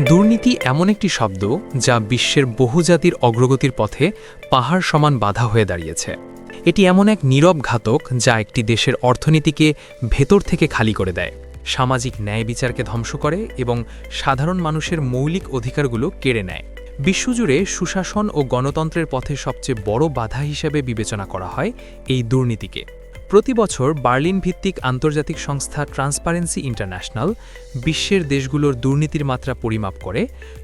দুর্নীতি এমন একটি শব্দ যা বিশ্বের বহুজাতির অগ্রগতির পথে পাহাড় সমান বাধা হয়ে দাঁড়িয়েছে। এটি এমন এক নীরব ঘাতক যা একটি দেশের অর্থনীতিকে ভেতর থেকে খালি করে দেয়, সামাজিক ন্যায় বিচারকে ধ্বংস করে এবং সাধারণ মানুষের মৌলিক অধিকারগুলো কেড়ে নেয়। বিশ্বজুড়ে সুশাসন ও গণতন্ত্রের পথে সবচেয়ে বড় বাধা হিসেবে বিবেচনা করা হয় এই দুর্নীতিকে। প্রতি বছর বার্লিন ভিত্তিক আন্তর্জাতিক সংস্থা ট্রান্সপারেন্সি ইন্টারন্যাশনাল বিশ্বের দেশগুলোর দুর্নীতির মাত্রা পরিমাপ করে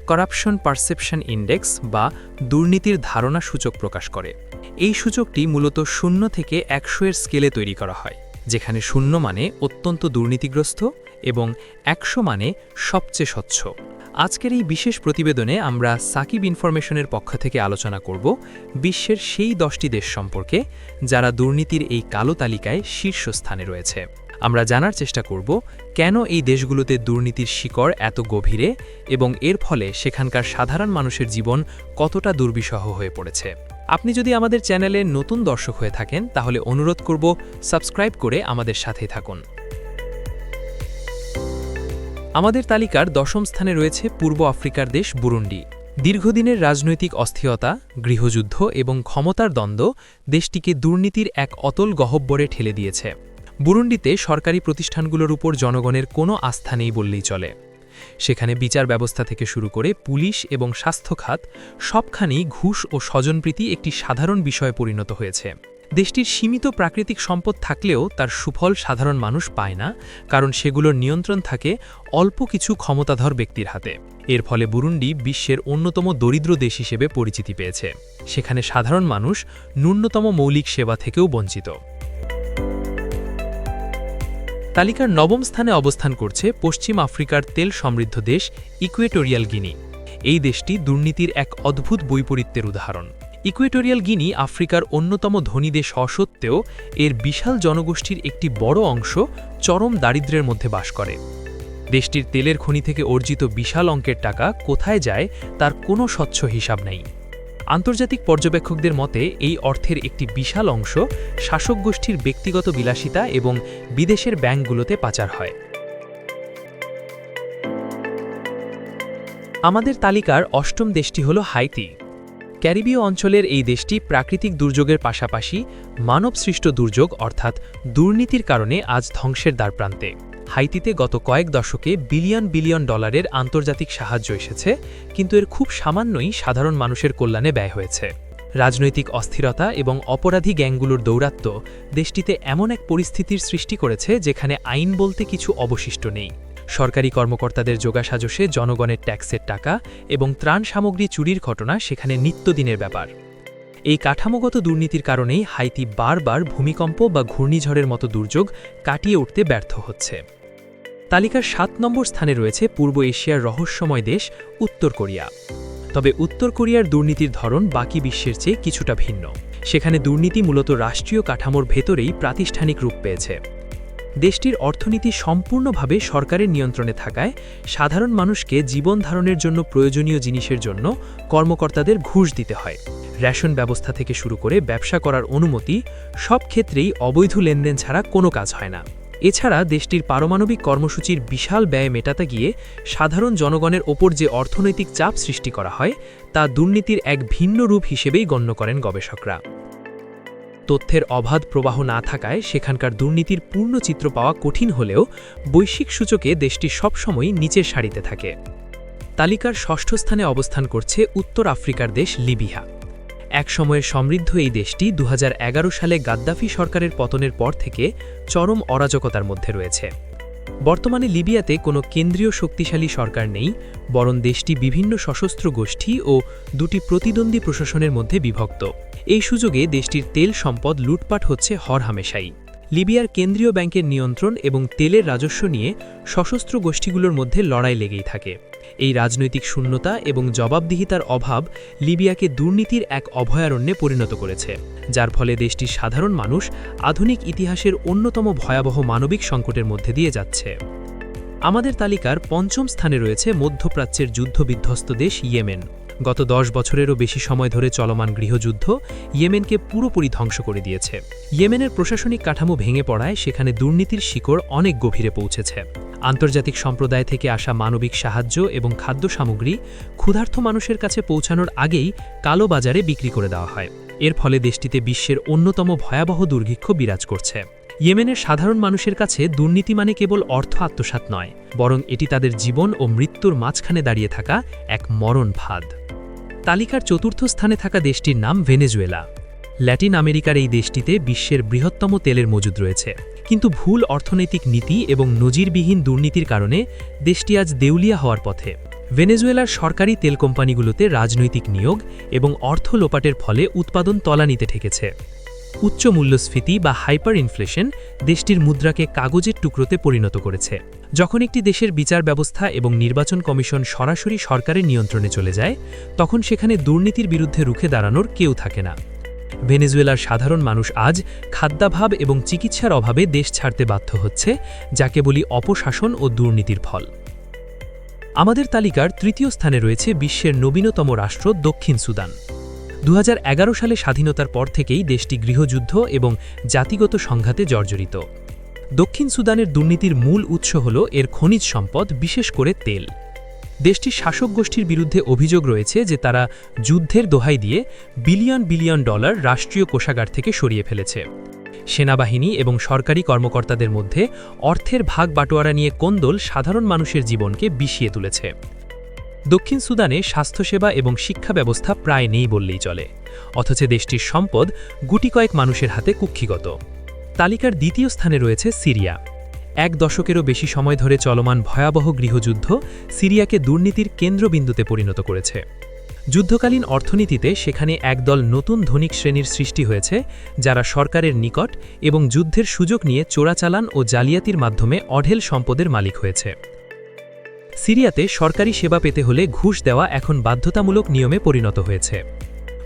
করাপশন পারসেপশন ইন্ডেক্স বা দুর্নীতির ধারণা সূচক প্রকাশ করে। এই সূচকটি মূলত 0 থেকে 100 এর স্কেলে তৈরি করা হয়, যেখানে 0 মানে অত্যন্ত দুর্নীতিগ্রস্ত এবং 100 মানে সবচেয়ে স্বচ্ছ। আজকের এই বিশেষ প্রতিবেদনে আমরা সাকিব ইনফরমেশনের পক্ষ থেকে আলোচনা করব বিশ্বের সেই 10টি দেশ সম্পর্কে যারা দুর্নীতির এই কালো তালিকায় শীর্ষস্থানে রয়েছে। আমরা জানার চেষ্টা করব কেন এই দেশগুলোতে দুর্নীতির শিকড় এত গভীরে এবং এর ফলে সেখানকার সাধারণ মানুষের জীবন কতটা দুর্বিষহ হয়ে পড়েছে। আপনি যদি আমাদের চ্যানেলে নতুন দর্শক হয়ে থাকেন তাহলে অনুরোধ করব সাবস্ক্রাইব করে আমাদের সাথেই থাকুন। আমাদের তালিকার 10ম স্থানে রয়েছে পূর্ব আফ্রিকার দেশ বুরুন্ডি। দীর্ঘদিনের রাজনৈতিক অস্থিরতা, গৃহযুদ্ধ এবং ক্ষমতার দ্বন্দ্ব দেশটিকে দুর্নীতির এক অতল গহ্বরে ঠেলে দিয়েছে। বুরুন্ডিতে সরকারি প্রতিষ্ঠানগুলোর উপর জনগণের কোনো আস্থা নেই বললেই চলে। সেখানে বিচার ব্যবস্থা থেকে শুরু করে পুলিশ এবং স্বাস্থ্য খাত সবখানেই ঘুষ ও স্বজনপ্রীতি একটি সাধারণ বিষয়ে পরিণত হয়েছে। দেশটির সীমিত প্রাকৃতিক সম্পদ থাকলেও তার সুফল সাধারণ মানুষ পায় না, কারণ সেগুলোর নিয়ন্ত্রণ থাকে অল্প কিছু ক্ষমতাধর ব্যক্তির হাতে। এর ফলে বুরুন্ডি বিশ্বের অন্যতম দরিদ্র দেশ হিসেবে পরিচিতি পেয়েছে। সেখানে সাধারণ মানুষ ন্যূনতম মৌলিক সেবা থেকেও বঞ্চিত। তালিকার 9ম স্থানে অবস্থান করছে পশ্চিম আফ্রিকার তেল সমৃদ্ধ দেশ ইকুয়েটোরিয়াল গিনি। এই দেশটি দুর্নীতির এক অদ্ভুত বৈপরীত্যের উদাহরণ। ইকুয়েটোরিয়াল গিনি আফ্রিকার অন্যতম ধনী দেশ হওয়া সত্ত্বেও এর বিশাল জনগোষ্ঠীর একটি বড় অংশ চরম দারিদ্র্যের মধ্যে বাস করে। দেশটির তেলের খনি থেকে অর্জিত বিশাল অঙ্কের টাকা কোথায় যায় তার কোনো স্বচ্ছ হিসাব নেই। আন্তর্জাতিক পর্যবেক্ষকদের মতে এই অর্থের একটি বিশাল অংশ শাসক গোষ্ঠীর ব্যক্তিগত বিলাসিতা এবং বিদেশের ব্যাংকগুলোতে পাচার হয়। আমাদের তালিকার 8ম দেশটি হল হাইতি। ক্যারিবীয় অঞ্চলের এই দেশটি প্রাকৃতিক দুর্যোগের পাশাপাশি মানবসৃষ্ট দুর্যোগ অর্থাৎ দুর্নীতির কারণে আজ ধ্বংসের দ্বারপ্রান্তে। হাইতিতে গত কয়েক দশকে বিলিয়ন বিলিয়ন ডলারের আন্তর্জাতিক সাহায্য এসেছে, কিন্তু এর খুব সামান্যই সাধারণ মানুষের কল্যাণে ব্যয় হয়েছে। রাজনৈতিক অস্থিরতা এবং অপরাধী গ্যাংগুলোর দৌরাত্ম্য দেশটিতে এমন এক পরিস্থিতির সৃষ্টি করেছে যেখানে আইন বলতে কিছু অবশিষ্ট নেই। সরকারি কর্মকর্তাদের যোগাসাজশে জনগণের ট্যাক্সের টাকা এবং ত্রাণ সামগ্রী চুরির ঘটনা সেখানে নিত্যদিনের ব্যাপার। এই কাঠামোগত দুর্নীতির কারণেই হাইতি বারবার ভূমিকম্প বা ঘূর্ণিঝড়ের মতো দুর্যোগ কাটিয়ে উঠতে ব্যর্থ হচ্ছে। তালিকার 7 নম্বর স্থানে রয়েছে পূর্ব এশিয়ার রহস্যময় দেশ উত্তর কোরিয়া। তবে উত্তর কোরিয়ার দুর্নীতির ধরন বাকি বিশ্বের চেয়ে কিছুটা ভিন্ন। সেখানে দুর্নীতি মূলত রাষ্ট্রীয় কাঠামোর ভেতরেই প্রাতিষ্ঠানিক রূপ পেয়েছে। দেশটির অর্থনীতি সম্পূর্ণভাবে সরকারের নিয়ন্ত্রণে থাকায় সাধারণ মানুষকে জীবন ধারণের জন্য প্রয়োজনীয় জিনিসের জন্য কর্মকর্তাদের ঘুষ দিতে হয়। রেশন ব্যবস্থা থেকে শুরু করে ব্যবসা করার অনুমতি সব ক্ষেত্রেই অবৈধ লেনদেন ছাড়া কোনো কাজ হয় না। এছাড়া দেশটির পারমাণবিক কর্মসূচির বিশাল ব্যয় মেটাতে গিয়ে সাধারণ জনগণের ওপর যে অর্থনৈতিক চাপ সৃষ্টি করা হয় তা দুর্নীতির এক ভিন্ন রূপ হিসেবেই গণ্য করেন গবেষকরা। তথ্যের অবাধ প্রবাহ না থাকায় সেখানকার দুর্নীতির পূর্ণ চিত্র পাওয়া কঠিন হলেও বৈশ্বিক সূচকে দেশটি সবসময়ই নিচের সারিতে থাকে। তালিকার 6ষ্ঠ স্থানে অবস্থান করছে উত্তর আফ্রিকার দেশ লিবিয়া। এক সময়ের সমৃদ্ধ এই দেশটি 2011 সালে গাদ্দাফি সরকারের পতনের পর থেকে চরম অরাজকতার মধ্যে রয়েছে। বর্তমানে লিবিয়াতে কোনো কেন্দ্রীয় শক্তিশালী সরকার নেই, বরং দেশটি বিভিন্ন সশস্ত্র গোষ্ঠী ও 2টি প্রতিদ্বন্দ্বী প্রশাসনের মধ্যে বিভক্ত। এই সুযোগে দেশটির তেল সম্পদ লুটপাট হচ্ছে হরহামেশাই। লিবিয়ার কেন্দ্রীয় ব্যাংকের নিয়ন্ত্রণ এবং তেলের রাজস্ব নিয়ে সশস্ত্র গোষ্ঠীগুলোর মধ্যে লড়াই লেগেই থাকে। এই রাজনৈতিক শূন্যতা এবং জবাবদিহিতার অভাব লিবিয়াকে দুর্নীতির এক অভয়ারণ্যে পরিণত করেছে, যার ফলে দেশটির সাধারণ মানুষ আধুনিক ইতিহাসের অন্যতম ভয়াবহ মানবিক সংকটের মধ্যে দিয়ে যাচ্ছে। আমাদের তালিকার 5ম স্থানে রয়েছে মধ্যপ্রাচ্যের যুদ্ধবিধ্বস্ত দেশ ইয়েমেন। গত 10 বছরেরও বেশি সময় ধরে চলমান গৃহযুদ্ধ ইয়েমেনকে পুরোপুরি ধ্বংস করে দিয়েছে। ইয়েমেনের প্রশাসনিক কাঠামো ভেঙে পড়ায় সেখানে দুর্নীতির শিকড় অনেক গভীরে পৌঁছেছে। আন্তর্জাতিক সম্প্রদায় থেকে আসা মানবিক সাহায্য এবং খাদ্য সামগ্রী ক্ষুধার্ত মানুষের কাছে পৌঁছানোর আগেই কালো বাজারে বিক্রি করে দেওয়া হয়। এর ফলে দেশটিতে বিশ্বের অন্যতম ভয়াবহ দুর্ভিক্ষ বিরাজ করছে। ইয়েমেনের সাধারণ মানুষের কাছে দুর্নীতি মানে কেবল অর্থ আত্মসাৎ নয়, বরং এটি তাদের জীবন ও মৃত্যুর মাঝখানে দাঁড়িয়ে থাকা এক মরণ ফাঁদ। তালিকার চতুর্থ স্থানে থাকা দেশটির নাম ভেনেজুয়েলা। ল্যাটিন আমেরিকার এই দেশটিতে বিশ্বের বৃহত্তম তেলের মজুদ রয়েছে, কিন্তু ভুল অর্থনৈতিক নীতি এবং নজিরবিহীন দুর্নীতির কারণে দেশটি আজ দেউলিয়া হওয়ার পথে। ভেনেজুয়েলার সরকারি তেল কোম্পানিগুলোতে রাজনৈতিক নিয়োগ এবং অর্থ লোপাটের ফলে উৎপাদন তলানিতে ঠেকেছে। উচ্চ মূল্যস্ফীতি বা হাইপার ইনফ্লেশন দেশটির মুদ্রাকে কাগজের টুকরোতে পরিণত করেছে। যখন একটি দেশের বিচার ব্যবস্থা এবং নির্বাচন কমিশন সরাসরি সরকারের নিয়ন্ত্রণে চলে যায়, তখন সেখানে দুর্নীতির বিরুদ্ধে রুখে দাঁড়ানোর কেউ থাকে না। ভেনেজুয়েলার সাধারণ মানুষ আজ খাদ্যাভাব এবং চিকিৎসার অভাবে দেশ ছাড়তে বাধ্য হচ্ছে, যাকে বলি অপশাসন ও দুর্নীতির ফল। আমাদের তালিকার তৃতীয় স্থানে রয়েছে বিশ্বের নবীনতম রাষ্ট্র দক্ষিণ সুদান। 2011 সালে স্বাধীনতার পর থেকেই দেশটি গৃহযুদ্ধ এবং জাতিগত সংঘাতে জর্জরিত। দক্ষিণ সুদানের দুর্নীতির মূল উৎস হল এর খনিজ সম্পদ, বিশেষ করে তেল। দেশটির শাসক গোষ্ঠীর বিরুদ্ধে অভিযোগ রয়েছে যে তারা যুদ্ধের দোহাই দিয়ে বিলিয়ন বিলিয়ন ডলার রাষ্ট্রীয় কোষাগার থেকে সরিয়ে ফেলেছে। সেনাবাহিনী এবং সরকারি কর্মকর্তাদের মধ্যে অর্থের ভাগ বাটোয়ারা নিয়ে কোন্দল সাধারণ মানুষের জীবনকে বিষিয়ে তুলেছে। দক্ষিণ সুদানে স্বাস্থ্যসেবা এবং শিক্ষা ব্যবস্থা প্রায় নেই বললেই চলে, অথচ দেশটির সম্পদ গুটি কয়েক মানুষের হাতে কুক্ষিগত। তালিকার দ্বিতীয় স্থানে রয়েছে সিরিয়া। এক দশকেরও বেশি সময় ধরে চলমান ভয়াবহ গৃহযুদ্ধ সিরিয়াকে দুর্নীতির কেন্দ্রবিন্দুতে পরিণত করেছে। যুদ্ধকালীন অর্থনীতিতে সেখানে একদল নতুন ধনিক শ্রেণীর সৃষ্টি হয়েছে, যারা সরকারের নিকট এবং যুদ্ধের সুযোগ নিয়ে চোরাচালান ও জালিয়াতির মাধ্যমে অঢেল সম্পদের মালিক হয়েছে। সিরিয়াতে সরকারি সেবা পেতে হলে ঘুষ দেওয়া এখন বাধ্যতামূলক নিয়মে পরিণত হয়েছে।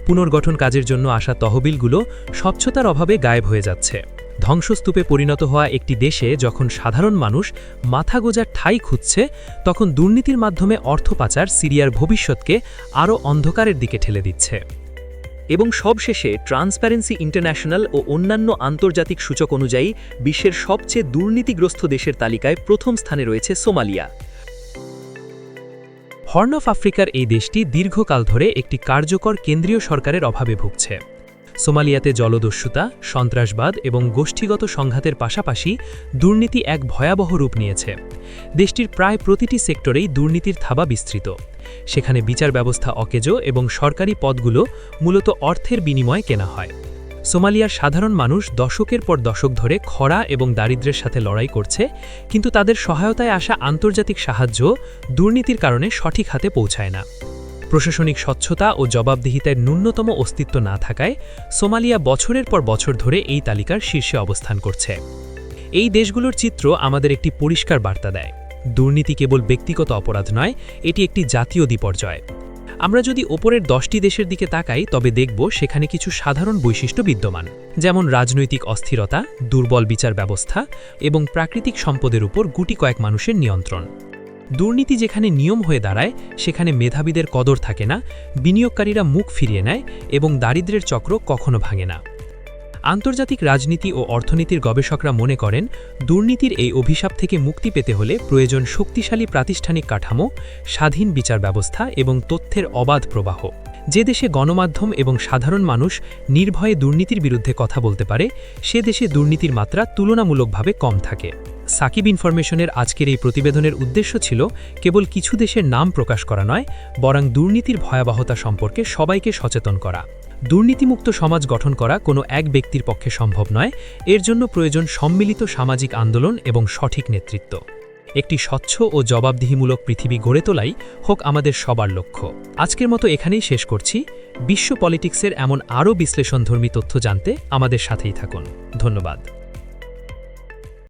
পুনর্গঠন কাজের জন্য আসা তহবিলগুলো স্বচ্ছতার অভাবে গায়েব হয়ে যাচ্ছে। ধ্বংসস্তূপে পরিণত হওয়া একটি দেশে যখন সাধারণ মানুষ মাথা গোঁজার ঠাঁই খুঁজছে, তখন দুর্নীতির মাধ্যমে অর্থ পাচার সিরিয়ার ভবিষ্যৎকে আরও অন্ধকারের দিকে ঠেলে দিচ্ছে। এবং সবশেষে ট্রান্সপারেন্সি ইন্টারন্যাশনাল ও অন্যান্য আন্তর্জাতিক সূচক অনুযায়ী বিশ্বের সবচেয়ে দুর্নীতিগ্রস্ত দেশের তালিকায় প্রথম স্থানে রয়েছে সোমালিয়া। হর্ন অফ আফ্রিকার এই দেশটি দীর্ঘকাল ধরে একটি কার্যকর কেন্দ্রীয় সরকারের অভাবে ভুগছে। সোমালিয়াতে জলদস্যুতা, সন্ত্রাসবাদ এবং গোষ্ঠীগত সংঘাতের পাশাপাশি দুর্নীতি এক ভয়াবহ রূপ নিয়েছে। দেশটির প্রায় প্রতিটি সেক্টরেই দুর্নীতির থাবা বিস্তৃত। সেখানে বিচার ব্যবস্থা অকেজো এবং সরকারি পদগুলো মূলত অর্থের বিনিময়ে কেনা হয়। সোমালিয়ার সাধারণ মানুষ দশকের পর দশক ধরে খরা এবং দারিদ্র্যের সাথে লড়াই করছে, কিন্তু তাদের সহায়তায় আসা আন্তর্জাতিক সাহায্য দুর্নীতির কারণে সঠিক হাতে পৌঁছায় না। প্রশাসনিক স্বচ্ছতা ও জবাবদিহিতার ন্যূনতম অস্তিত্ব না থাকায় সোমালিয়া বছরের পর বছর ধরে এই তালিকার শীর্ষে অবস্থান করছে। এই দেশগুলোর চিত্র আমাদের একটি পরিষ্কার বার্তা দেয়। দুর্নীতি কেবল ব্যক্তিগত অপরাধ নয়, এটি একটি জাতীয় বিপর্যয়। আমরা যদি ওপরের 10টি দেশের দিকে তাকাই, তবে দেখব সেখানে কিছু সাধারণ বৈশিষ্ট্য বিদ্যমান, যেমন রাজনৈতিক অস্থিরতা, দুর্বল বিচার ব্যবস্থা এবং প্রাকৃতিক সম্পদের উপর গুটি কয়েক মানুষের নিয়ন্ত্রণ। দুর্নীতি যেখানে নিয়ম হয়ে দাঁড়ায়, সেখানে মেধাবীদের কদর থাকে না, বিনিয়োগকারীরা মুখ ফিরিয়ে নেয় এবং দারিদ্র্যের চক্র কখনো ভাঙে না। আন্তর্জাতিক রাজনীতি ও অর্থনীতির গবেষকরা মনে করেন, দুর্নীতির এই অভিশাপ থেকে মুক্তি পেতে হলে প্রয়োজন শক্তিশালী প্রাতিষ্ঠানিক কাঠামো, স্বাধীন বিচার ব্যবস্থা এবং তথ্যের অবাধ প্রবাহ। যে দেশে গণমাধ্যম এবং সাধারণ মানুষ নির্ভয়ে দুর্নীতির বিরুদ্ধে কথা বলতে পারে, সে দেশে দুর্নীতির মাত্রা তুলনামূলকভাবে কম থাকে। সাকিব ইনফরমেশনের আজকের এই প্রতিবেদনের উদ্দেশ্য ছিল কেবল কিছু দেশের নাম প্রকাশ করা নয়, বরং দুর্নীতির ভয়াবহতা সম্পর্কে সবাইকে সচেতন করা। দুর্নীতিমুক্ত সমাজ গঠন করা কোনো এক ব্যক্তির পক্ষে সম্ভব নয়, এর জন্য প্রয়োজন সম্মিলিত সামাজিক আন্দোলন এবং সঠিক নেতৃত্ব। একটি স্বচ্ছ ও জবাবদিহিমূলক পৃথিবী গড়ে তোলাই হোক আমাদের সবার লক্ষ্য। আজকের মতো এখানেই শেষ করছি। বিশ্ব পলিটিক্সের এমন আরও বিশ্লেষণধর্মী তথ্য জানতে আমাদের সাথেই থাকুন। ধন্যবাদ।